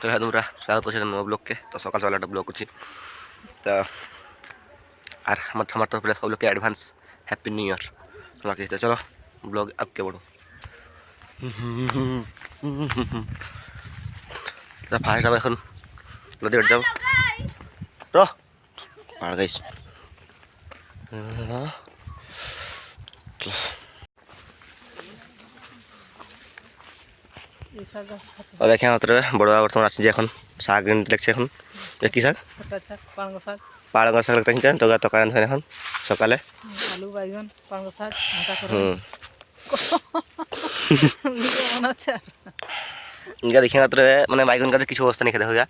तो है तुमरा स्वागत करছি নতুন ব্লগ কে। তো সকাল সকাল একটা ব্লগ করছি। তো আর আমার তরফ থেকে সব লোককে অ্যাডভান্স হ্যাপি নিউ ইয়ার তোমাকে। তো চলো ব্লগ আগে বড়ো। তো ফার্স্ট যাবো এখন নদী ঘাট যাবো। রহ আর গাইস দেখে মাত্র বড় বর্তমান আসছে যে এখন শাক দেখছে এখন কি শাক পালং শাক লাগতে কিনছেন তো তরকারি রাঁধবেন এখন সকালে আলু বাইগন পালং শাক ইনকা দেখে মাত্র মানে বাইগন গাছে কিছু অবস্থা নেই খেতে হয়ে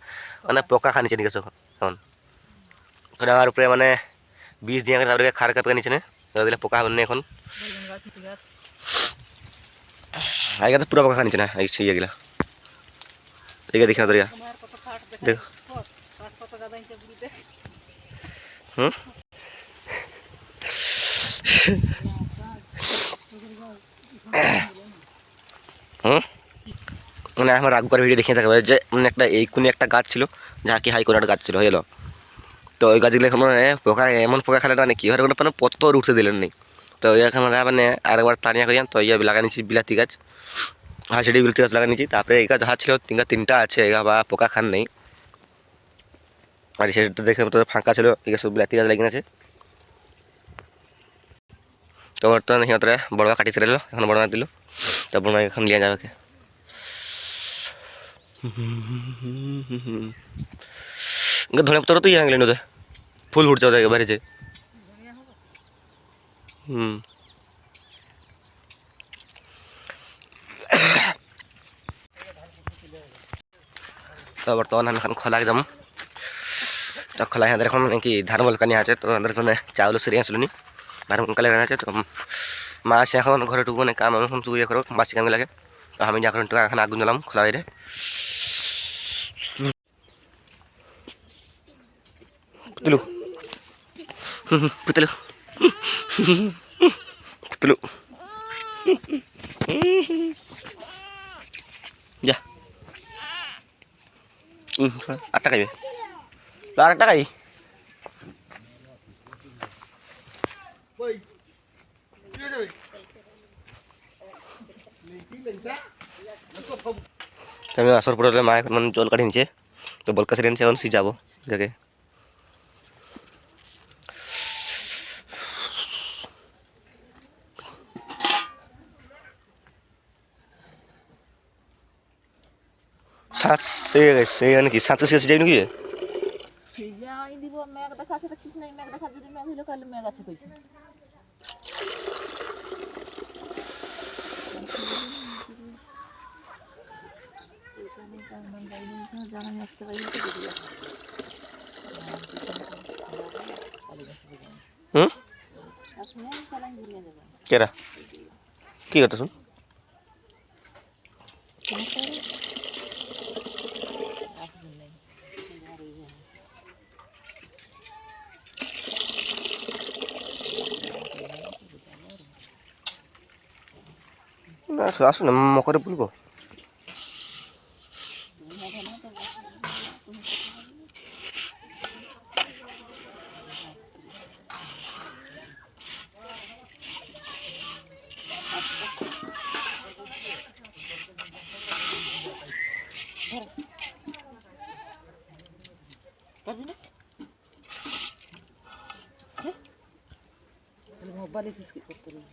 মানে পোকা খা নিচে নিয়ে এখন আমার উপরে মানে বীজ দিয়ে তারপরে খার কাপে নিচে দিলে পোকা হবে না এখন আগে তো পুরো পোকা খা নিচে না এই গেলা এদিকে দেখে মাত্র দেখো মানে আমার আগবার ভিডিও দেখে থাকবে যে মানে একটা এই কোন একটা গাছ ছিল যা কি হাই করে একটা গাছ ছিল হয়ে গেলো। তো ওই গাছগুলো এখন মানে পোকা এমন পোকা খেলে মানে কি হয় মানে পত্তর উঠতে দিলেন নেই। তো এখন মানে আরেকবার তানিয়া করিয়ান তো ইয়ে লাগা নিচ্ছি বিলাতি গাছ। হ্যাঁ সেটি বিলাতি গাছ লাগা নিচ্ছি। তারপরে এই গাছ যাহা ছিল তিনটা আছে এগা বা পোকা খান নেই। আর সেটা দেখে তো ফাঁকা ছিল এই সব বিলাতি গাছ লাগিয়ে আছে। তো বর্তমানে সিহঁতরে বড় কাটি ছেড়ে দিল এখন বড় দিল তো বড় এখন লিয়ে যাবে ধনে পত্র তো ইয়ে গেলেন ওদের ফুল ফুটছে ওদের বাইরে যে তো বর্তমান আমি এখন খোলা যাম। তো খোলা আমাদের এখন কি ধারমল কানি আছে তো আমাদের মানে চাউল সেরে আসলো নি ধারমল কালে আছে। তো মা আসে এখন ঘরে টুকু মানে কাম এখন চুয়ে করো মাসি কামে লাগে। তো আমি এখন এখন আগুন জ্বলাম খোলা বাইরে পুতলু পুতলু পুতলু যা 8 টাকা আর টাকাই আমি আসার পরে মা এখন মানে জল কাটি নিচ্ছে তো বলকা সেরে নিচ্ছে এখন সিজাবো যাকে সাত সে নাকি সাতশো সিএসি যাই নাকি দিব মেঘ দেখাচ্ছে দেখছিস না মেঘ দেখা যদি মেঘ হইলো কালে মেঘ আছে কইছে কেরা কি করতে শুন আসুন মকরে বলবো মোবাইলে কিছু করতে নেই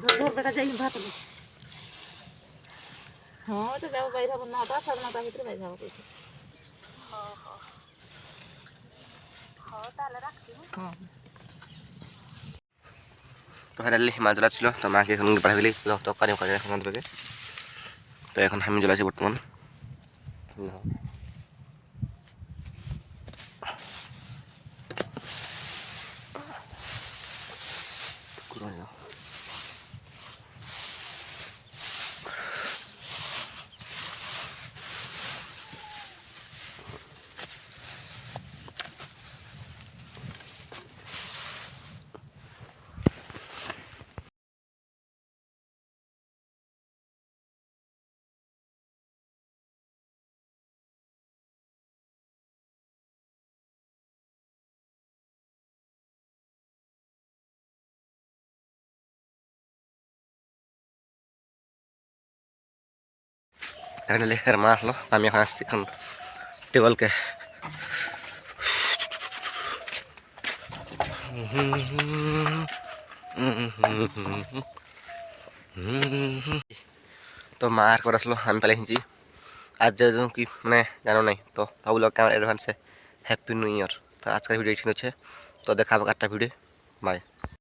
ধর বেটা যাই ভাত হ্যাঁ তো যাবো বাইরে হবো 9টা 9:30 ভিতরে বাইরে হবো কইছে তাহলে রাখছি হ্যাঁ তো ফাইনালি মা জ্বলা ছিল তো মাকে এখন পাঠিয়ে দিলি তরকারি করে এখন থেকে। তো এখন আমি জ্বলাছি বর্তমান এখানে এর মা আসলো, আমি এখন আসছি এখন টেবলকে। তো মা আর করে আসলো, আমি পালিয়ে এসেছি। আজ যে কি মানে জানো নাই তো ভাবলো আমার অ্যাডভান্সে হ্যাপি নিউ ইয়ার। তো আজকের ভিডিও ঠিক হচ্ছে, তো দেখাবো একটা ভিডিও। বাই।